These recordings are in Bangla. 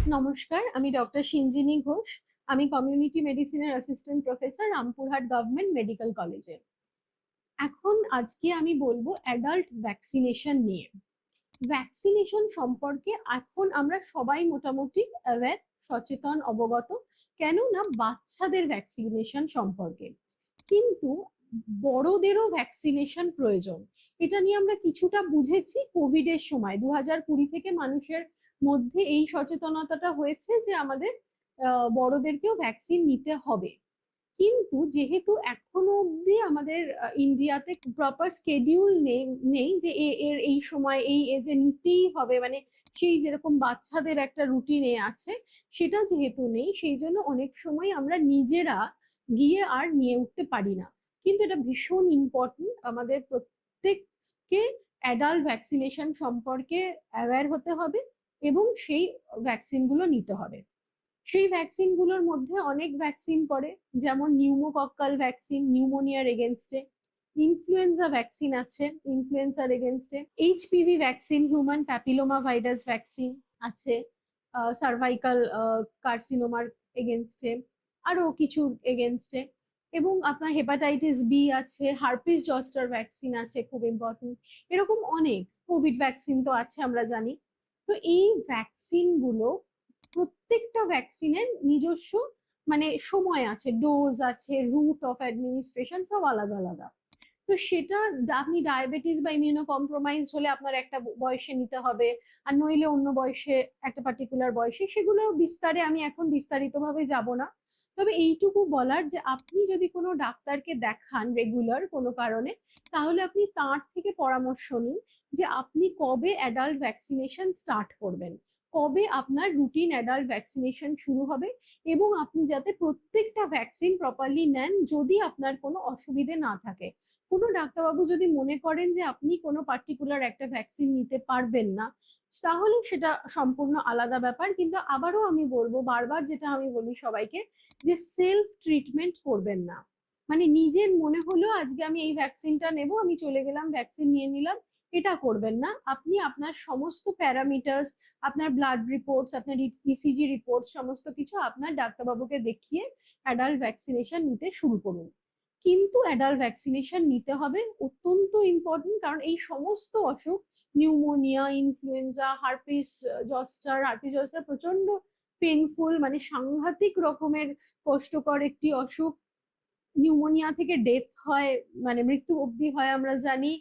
নমস্কার, আমি ডক্টর সিঞ্জিনী ঘোষ। আমি কমিউনিটি মেডিসিনের assistant professor, Rampurhat government medical কলেজে। আজকে আমি বলবো অ্যাডাল্ট ভ্যাকসিনেশন নিয়ে। ভ্যাকসিনেশন সম্পর্কে এখন আমরা সবাই মোটামুটি অ্যাওয়্যার, সচেতন, অবগত। কেন না, বাচ্চাদের ভ্যাকসিনেশন সম্পর্কে। কিন্তু বড়দেরও ভ্যাকসিনেশন প্রয়োজন। এটা নিয়ে আমরা কিছুটা বুঝেছি কোভিড এর সময় 2020 থেকে মানুষের মধ্যে এই সচেতনতাটা হয়েছে যে আমাদের বড়দেরকেও ভ্যাকসিন নিতে হবে। কিন্তু যেহেতু এখনো অব্দি আমাদের ইন্ডিয়াতে প্রপার স্কেডিউল নেই যে এর এই সময় এই এজে নিতেই হবে, মানে সেই যেরকম বাচ্চাদের একটা রুটিনে আছে সেটা যেহেতু নেই, সেই জন্য অনেক সময় আমরা নিজেরা গিয়ে আর নিয়ে উঠতে পারি না। কিন্তু এটা ভীষণ ইম্পর্টেন্ট, আমাদের প্রত্যেককে অ্যাডাল্ট ভ্যাকসিনেশন সম্পর্কে অ্যাওয়্যার হতে হবে এবং সেই ভ্যাকসিনগুলো নিতে হবে। সেই ভ্যাকসিন গুলোর মধ্যে অনেক ভ্যাকসিন পড়ে, যেমন নিউমোকক্কাল ভ্যাকসিন নিউমোনিয়ার এগেনস্টে, ইনফ্লুয়েঞ্জা ভ্যাকসিন আছে ইনফ্লুয়েঞ্জার এগেনস্টে, HPV vaccine human papilloma virus vaccine আছে সার্ভাইকাল কার্সিনোমার এগেনস্টে, আরো কিছু এগেনস্টে। এবং আপনার হেপাটাইটিস বি আছে, হার্পিস জস্টার ভ্যাকসিন আছে, খুব ইম্পর্টেন্ট। এরকম অনেক, কোভিড ভ্যাকসিন তো আছে আমরা জানি। তো এই ভ্যাকসিন গুলো প্রত্যেকটা ভ্যাকসিনের নিজস্ব মানে সময় আছে, ডোজ আছে, রুট অফ অ্যাডমিনিস্ট্রেশন সব আলাদা আলাদা। তো সেটা আপনি ডায়াবেটিস বা ইমিউনো কম্প্রোমাইজ হলে আপনার একটা বয়সে নিতে হবে, আর নইলে অন্য বয়সে, একটা পার্টিকুলার বয়সে। সেগুলো বিস্তারে আমি এখন বিস্তারিতভাবে যাব না। তবে এইটুকু বলার যে আপনি যদি কোনো ডাক্তারকে দেখান রেগুলার কোনো কারণে, তাহলে আপনি তার থেকে পরামর্শ নিন যে আপনি কবে অ্যাডাল্ট ভ্যাকসিনেশন স্টার্ট করবেন, কবে আপনার রুটিন অ্যাডাল্ট ভ্যাকসিনেশন শুরু হবে, এবং আপনি যাতে প্রত্যেকটা ভ্যাকসিন প্রপারলি নেন যদি আপনার কোনো অসুবিধে না থাকে। কোনো ডাক্তারবাবু যদি মনে করেন যে আপনি কোনো পার্টিকুলার একটা ভ্যাকসিন নিতে পারবেন না, তাহলে সেটা সম্পূর্ণ আলাদা ব্যাপার। কিন্তু আবারও আমি বলবো, বারবার যেটা আমি বলি সবাইকে, যে সেলফ ট্রিটমেন্ট করবেন না। মানে নিজের মনে হলো আজকে আমি এই ভ্যাকসিনটা নেব, আমি চলে গেলাম ভ্যাকসিন নিয়ে নিলাম, এটা করবেন না। আপনি আপনার সমস্ত প্যারামিটার্স, আপনার ব্লাড রিপোর্টস, আপনার ইসিজি রিপোর্ট, সমস্ত কিছু আপনার ডাক্তারবাবুকে দেখিয়ে অ্যাডাল্ট ভ্যাকসিনেশন নিতে শুরু করুন। কিন্তু অ্যাডাল্ট ভ্যাকসিনেশন নিতে হবে, অত্যন্ত ইম্পর্টেন্ট। কারণ এই সমস্ত অসুখ, নিউমোনিয়া, ইনফ্লুয়েঞ্জা, হার্পিস জস্টার প্রচন্ড পেনফুল, মানে সাংঘাতিক রকমের কষ্টকর একটি অসুখ। নিউমোনিয়া থেকে ডেথ হয়, মানে মৃত্যু অবধি হয় আমরা জানি।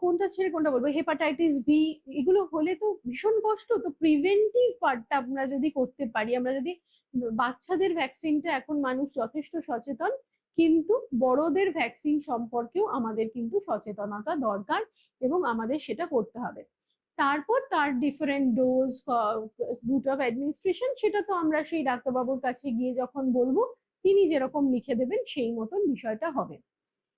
কোনটা ছেড়ে কোনটা বলবো, হেপাটাইটিস বি, এগুলো হলে তো ভীষণ কষ্ট। তো প্রিভেন্টিভ পার্টটা আমরা যদি করতে পারি, আমরা যদি বাচ্চাদের ভ্যাকসিনটা, এখন মানুষ যথেষ্ট সচেতন, কিন্তু বড়দের ভ্যাকসিন সম্পর্কেও আমাদের কিন্তু সচেতনতা দরকার এবং আমাদের সেটা করতে হবে। তারপর তার different dose, route of administration, সেটা তো আমরা সেই ডাক্তারবাবুর কাছে গিয়ে যখন বলবো, তিনি যেরকম লিখে দেবেন সেই মতন বিষয়টা হবে।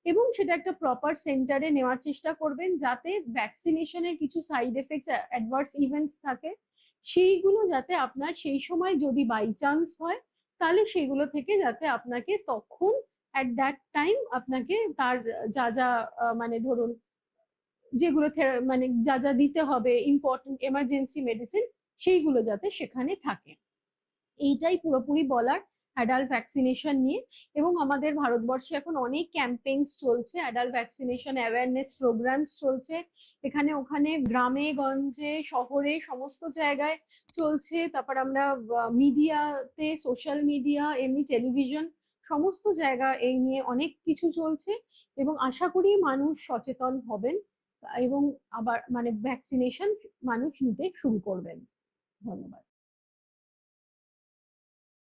এবং সেটা একটা প্রপার সেন্টারে নেওয়ার চেষ্টা করবেন, যাতে ভ্যাকসিনেশনের কিছু সাইড এফেক্টস, অ্যাডভার্স ইভেন্টস থাকে, সেইগুলো যাতে আপনার সেই সময় যদি বাই চান্স হয়, তাহলে সেগুলো থেকে যাতে আপনাকে তখন অ্যাট দ্যাট টাইম আপনাকে তার যা যা মানে ধরুন যেগুলো মানে যা যা দিতে হবে, ইম্পর্টেন্ট এমার্জেন্সি মেডিসিন, সেইগুলো যাতে সেখানে থাকে। এইটাই পুরোপুরি বলার অ্যাডাল্ট ভ্যাকসিনেশন নিয়ে। এবং আমাদের ভারতবর্ষে এখন অনেক ক্যাম্পেইনস চলছে, অ্যাডাল্ট ভ্যাকসিনেশন অ্যাওয়ারনেস প্রোগ্রামস চলছে, এখানে ওখানে, গ্রামে গঞ্জে শহরে সমস্ত জায়গায় চলছে। তারপর আমরা মিডিয়াতে, সোশ্যাল মিডিয়া, এমনি টেলিভিশন, সমস্ত জায়গা এই নিয়ে অনেক কিছু চলছে। এবং আশা করি মানুষ সচেতন হবেন এবং আবার মানে ভ্যাকসিনেশন মানুষ নিতে শুরু করবেন। ধন্যবাদ।